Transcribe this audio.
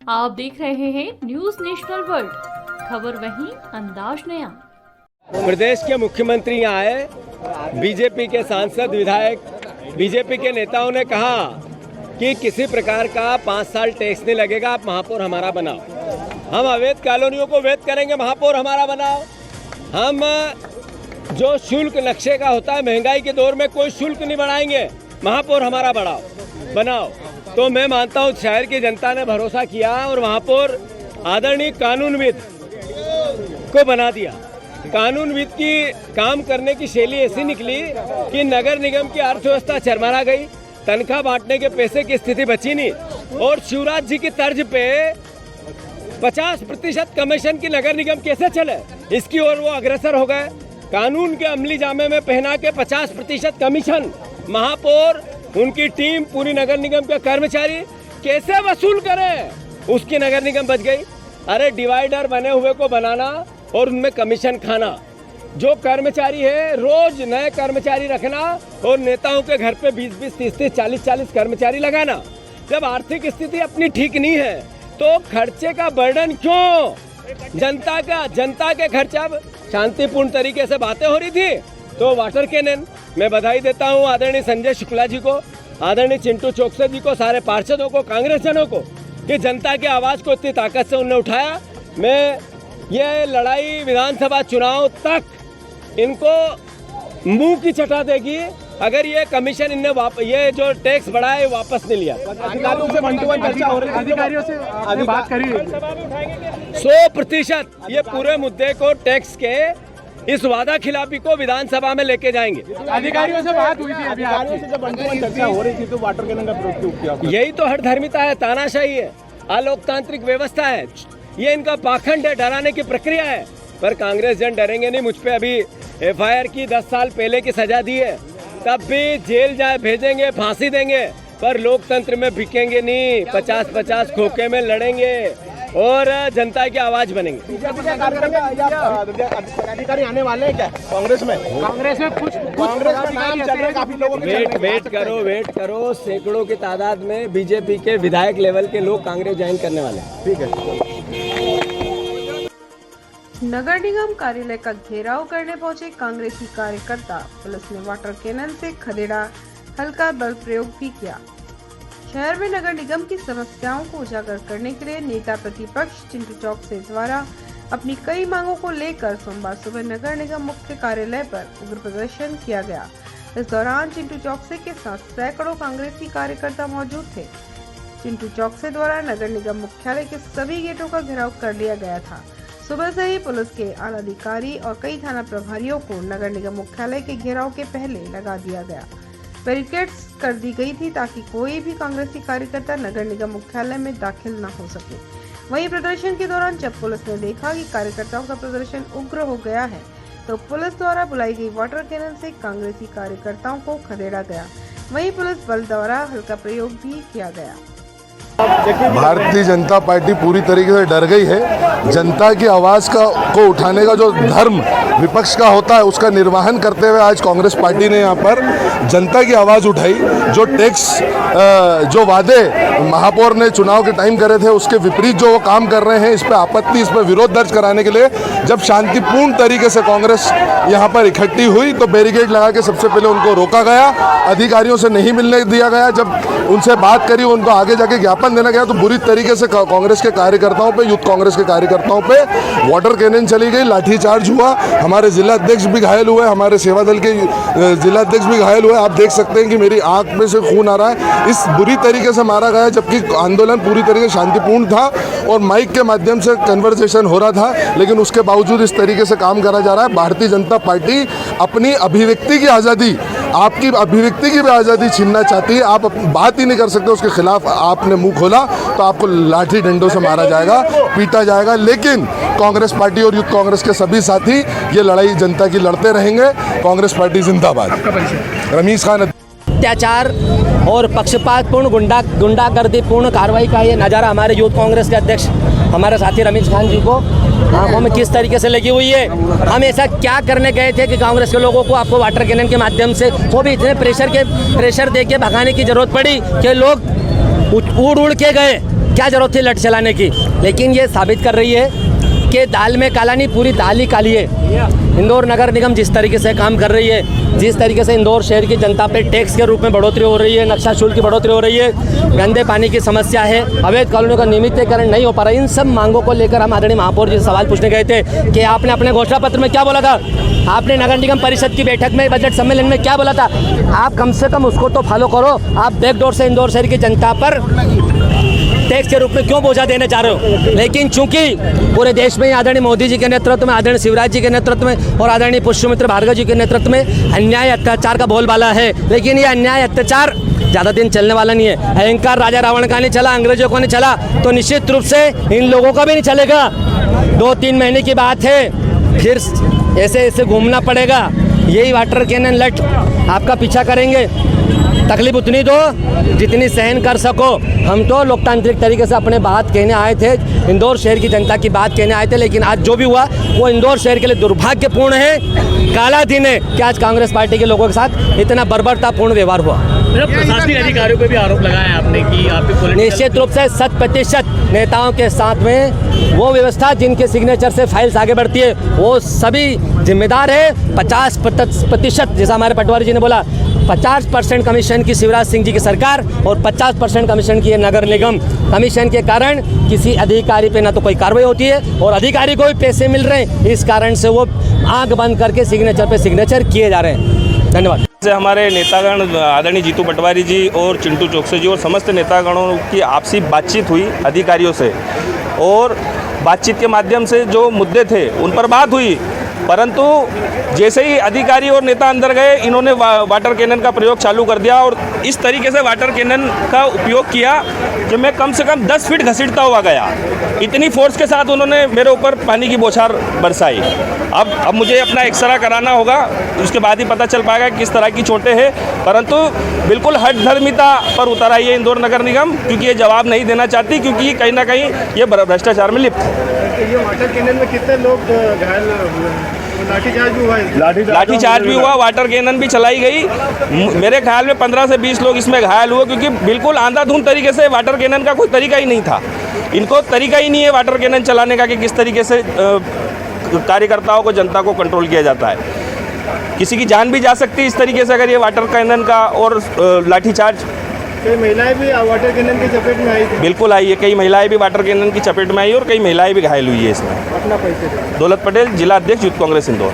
आप देख रहे हैं न्यूज नेशनल वर्ल्ड, खबर वहीं अंदाज नया। प्रदेश के मुख्यमंत्री यहाँ आए, बीजेपी के सांसद विधायक, बीजेपी के नेताओं ने कहा कि किसी प्रकार का 5 साल टैक्स नहीं लगेगा, आप महापौर हमारा बनाओ। हम अवैध कॉलोनियों को वैध करेंगे, महापौर हमारा बनाओ। हम जो शुल्क नक्शे का होता है, महंगाई के दौर में कोई शुल्क नहीं बढ़ाएंगे, महापौर हमारा बनाओ। तो मैं मानता हूँ शहर की जनता ने भरोसा किया और महापौर आदरणीय कानूनविद को बना दिया। कानूनविद की काम करने की शैली ऐसी निकली कि नगर निगम की अर्थव्यवस्था चरमरा गई, तनख्वाह बांटने के पैसे की स्थिति बची नहीं और शिवराज जी की तर्ज पे 50% कमीशन की नगर निगम कैसे चले, इसकी ओर वो अग्रसर हो गए। कानून के अमली जामे में पहना के 50% कमीशन महापौर, उनकी टीम, पूरी नगर निगम के कर्मचारी कैसे वसूल करें, उसकी नगर निगम बच गई। अरे डिवाइडर बने हुए को बनाना और उनमें कमीशन खाना, जो कर्मचारी है रोज नए कर्मचारी रखना और नेताओं के घर पे 20-20, 30-30, 40-40 कर्मचारी लगाना। जब आर्थिक स्थिति अपनी ठीक नहीं है तो खर्चे का बर्डन क्यों? जनता के खर्चा। शांतिपूर्ण तरीके से बातें हो रही थी तो वाटर कैनन, मैं बधाई देता हूं आदरणीय संजय शुक्ला जी को, आदरणीय चिंटू चोकसे जी को, सारे पार्षदों को, कांग्रेसजनों को कि जनता की आवाज को इतनी ताकत से उन्होंने उठाया। मैं ये लड़ाई विधानसभा चुनाव तक इनको मुंह की चटा देगी अगर ये कमीशन इनने ये जो टैक्स बढ़ाया है वापस नहीं लिया। अधिकारियों से 1-to-1 चर्चा हो रही है, अधिकारियों से अभी बात करी 100% ये पूरे मुद्दे को टैक्स के इस वादा खिलाफी को विधानसभा में लेके जाएंगे। अधिकारियों से बात हुई थी, अधिकारियों से जब 1-to-1 चर्चा हो रही थी तो वाटर कैनन का प्रयोग क्यों किया? यही तो हठधर्मिता है, तानाशाही है, अलोकतांत्रिक व्यवस्था है, ये इनका पाखंड है, डराने की प्रक्रिया है। पर कांग्रेस जन डरेंगे नहीं। मुझ पे अभी FIR की 10 साल पहले की सजा दी है, तब भी जेल जाए भेजेंगे, फांसी देंगे, पर लोकतंत्र में बिकेंगे नहीं। 50-50 खोखे में लड़ेंगे और जनता की आवाज बनेंगे। अधिकारी आने वाले हैं क्या कांग्रेस में? कुछ कांग्रेस में नाम चल रहे हैं काफी लोगों के। वेट करो, सैकड़ों की तादाद में बीजेपी के विधायक लेवल के लोग कांग्रेस ज्वाइन करने वाले हैं। ठीक है। नगर निगम कार्यालय का घेराव करने पहुंचे कांग्रेसी कार्यकर्ता, पुलिस ने वाटर कैनन से खदेड़ा, हल्का बल प्रयोग भी किया। शहर में नगर निगम की समस्याओं को उजागर करने के लिए नेता प्रतिपक्ष चिंटू चौकसे द्वारा अपनी कई मांगों को लेकर सोमवार सुबह नगर निगम मुख्य कार्यालय पर उग्र प्रदर्शन किया गया। इस दौरान चिंटू चौकसे के साथ सैकड़ों कांग्रेसी कार्यकर्ता मौजूद थे। चिंटू चौकसे द्वारा नगर निगम मुख्यालय के सभी गेटों का घेराव कर लिया गया था। सुबह से ही पुलिस के आला अधिकारी और कई थाना प्रभारियों को नगर निगम मुख्यालय के घेराव के पहले लगा दिया गया। बैरिकेड्स कर दी गई थी ताकि कोई भी कांग्रेसी कार्यकर्ता नगर निगम मुख्यालय में दाखिल न हो सके। वहीं प्रदर्शन के दौरान जब पुलिस ने देखा कि कार्यकर्ताओं का प्रदर्शन उग्र हो गया है तो पुलिस द्वारा बुलाई गई वाटर कैनन से कांग्रेसी कार्यकर्ताओं को खदेड़ा गया। वहीं पुलिस बल द्वारा हल्का प्रयोग भी किया गया। भारतीय जनता पार्टी पूरी तरीके से डर गई है। जनता की आवाज़ को उठाने का जो धर्म विपक्ष का होता है उसका निर्वहन करते हुए आज कांग्रेस पार्टी ने यहाँ पर जनता की आवाज़ उठाई। जो टैक्स जो वादे महापौर ने चुनाव के टाइम करे थे उसके विपरीत जो वो काम कर रहे हैं, इस पर आपत्ति, इस पर विरोध दर्ज कराने के लिए जब शांतिपूर्ण तरीके से कांग्रेस यहाँ पर इकट्ठी हुई तो बैरिकेड लगा के सबसे पहले उनको रोका गया, अधिकारियों से नहीं मिलने दिया गया। जब उनसे बात करी, उनको आगे जाके ज्ञापन देना गया तो बुरी तरीके से कांग्रेस के कार्यकर्ताओं पे, यूथ कांग्रेस के कार्यकर्ताओं पे वाटर कैनन चली गई, लाठीचार्ज हुआ। हमारे जिला अध्यक्ष भी घायल हुए, हमारे सेवा दल के जिला अध्यक्ष भी घायल हुए। आप देख सकते हैं कि मेरी आंख में से खून आ रहा है। इस बुरी तरीके से मारा गया, जबकि आंदोलन पूरी तरीके से शांतिपूर्ण था और माइक के माध्यम से कन्वर्सेशन हो रहा था, लेकिन उसके बावजूद इस तरीके से काम करा जा रहा है। भारतीय जनता पार्टी अपनी अभिव्यक्ति की आज़ादी, आपकी अभिव्यक्ति की भी आज़ादी छीनना चाहती है। आप बात ही नहीं कर सकते, उसके खिलाफ आपने मुंह खोला तो आपको लाठी डंडों से मारा जाएगा, पीटा जाएगा। लेकिन कांग्रेस पार्टी और यूथ कांग्रेस के सभी साथी ये लड़ाई जनता की लड़ते रहेंगे। कांग्रेस पार्टी जिंदाबाद। रमीज खान। अत्याचार और पक्षपातपूर्ण गुंडागर्दीपूर्ण कार्रवाई का ये नज़ारा हमारे यूथ कांग्रेस के अध्यक्ष हमारे साथी रमीज खान जी को आंखों में किस तरीके से लगी हुई है। हम ऐसा क्या करने गए थे कि कांग्रेस के लोगों को आपको वाटर कैनन के माध्यम से वो भी इतने प्रेशर दे के भगाने की जरूरत पड़ी कि लोग उड़ के गए। क्या जरूरत थी लट चलाने की। लेकिन ये साबित कर रही है कि दाल में काला नहीं, पूरी दाल ही काली है। इंदौर नगर निगम जिस तरीके से काम कर रही है, जिस तरीके से इंदौर शहर की जनता पे टैक्स के रूप में बढ़ोतरी हो रही है, नक्शा शुल्क की बढ़ोतरी हो रही है, गंदे पानी की समस्या है, अवैध कॉलोनियों का नियमितीकरण नहीं हो पा रहा है, इन सब मांगों को लेकर हम आदरणीय महापौर जी से सवाल पूछने गए थे कि आपने अपने घोषणा पत्र में क्या बोला था, आपने नगर निगम परिषद की बैठक में, बजट सम्मेलन में क्या बोला था, आप कम से कम उसको तो फॉलो करो। आप बैकडोर से इंदौर शहर की जनता पर टैक्स के रूप में क्यों बोझा देने जा रहे हो। लेकिन चूंकि पूरे देश में आदरणीय मोदी जी के नेतृत्व में, आदरणीय शिवराज जी के नेतृत्व में और आदरणीय पुष्यमित्र भार्गव जी के नेतृत्व में अन्याय अत्याचार का बोलबाला है, लेकिन ये अन्याय अत्याचार ज़्यादा दिन चलने वाला नहीं है। अहंकार राजा रावण का नहीं चला, अंग्रेजों को नहीं चला, तो निश्चित रूप से इन लोगों का भी नहीं चलेगा। 2-3 महीने की बात है, फिर ऐसे ऐसे घूमना पड़ेगा। यही वाटर कैनन लट आपका पीछा करेंगे। तकलीफ उतनी दो जितनी सहन कर सको। हम तो लोकतांत्रिक तरीके से अपने बात कहने आए थे, इंदौर शहर की जनता की बात कहने आए थे, लेकिन आज जो भी हुआ वो इंदौर शहर के लिए दुर्भाग्यपूर्ण है, काला दिन है कि आज कांग्रेस पार्टी के लोगों के साथ इतना बर्बरतापूर्ण व्यवहार हुआ। प्रशासनिक अधिकारियों पे भी आरोप लगाया आपने कि आपके निश्चित रूप से 100% नेताओं के साथ में वो व्यवस्था जिनके सिग्नेचर से फाइल्स आगे बढ़ती है वो सभी जिम्मेदार है। 50% जैसा हमारे पटवारी जी ने बोला, 50% कमीशन की शिवराज सिंह जी की सरकार और 50% कमीशन की है नगर निगम। कमीशन के कारण किसी अधिकारी पे ना तो कोई कार्रवाई होती है और अधिकारी को भी पैसे मिल रहे हैं, इस कारण से वो आंख बंद करके सिग्नेचर पे सिग्नेचर किए जा रहे हैं। धन्यवाद। से हमारे नेतागण आदरणीय जीतू पटवारी जी और चिंटू चौकसे जी और समस्त नेतागणों की आपसी बातचीत हुई अधिकारियों से, और बातचीत के माध्यम से जो मुद्दे थे उन पर बात हुई, परंतु जैसे ही अधिकारी और नेता अंदर गए इन्होंने वाटर कैनन का प्रयोग चालू कर दिया और इस तरीके से वाटर कैनन का उपयोग किया कि मैं कम से कम 10 फीट घसीटता हुआ गया। इतनी फोर्स के साथ उन्होंने मेरे ऊपर पानी की बौछार बरसाई। अब मुझे अपना एक्सरा कराना होगा, उसके बाद ही पता चल पाएगा किस तरह की चोटें हैं, परंतु बिल्कुल हठधर्मिता पर उतर आई है इंदौर नगर निगम, क्योंकि ये जवाब नहीं देना चाहती, क्योंकि कहीं ना कहीं ये भ्रष्टाचार में लिप्त है। ये वाटर कैनन में कितने लोग घायल हुए? लाठीचार्ज भी हुआ है? लाठीचार्ज भी हुआ, वाटर कैनन भी चलाई गई। मेरे ख्याल में 15 से 20 लोग इसमें घायल हुए, क्योंकि बिल्कुल आंधाधुंध तरीके से वाटर कैनन का कोई तरीका ही नहीं था। इनको तरीका ही नहीं है वाटर कैनन चलाने का कि किस तरीके से कार्यकर्ताओं को, जनता को कंट्रोल किया जाता है। किसी की जान भी जा सकती है इस तरीके से अगर ये वाटर कैनन का और लाठीचार्ज। कई महिलाएं भी वाटर कैनन की चपेट में आई थी। बिल्कुल आई है, कई महिलाएं भी वाटर कैनन की चपेट में आई और कई महिलाएं भी घायल हुई है इसमें। अपना पैसे दौलत पटेल, जिला अध्यक्ष यूथ कांग्रेस इंदौर।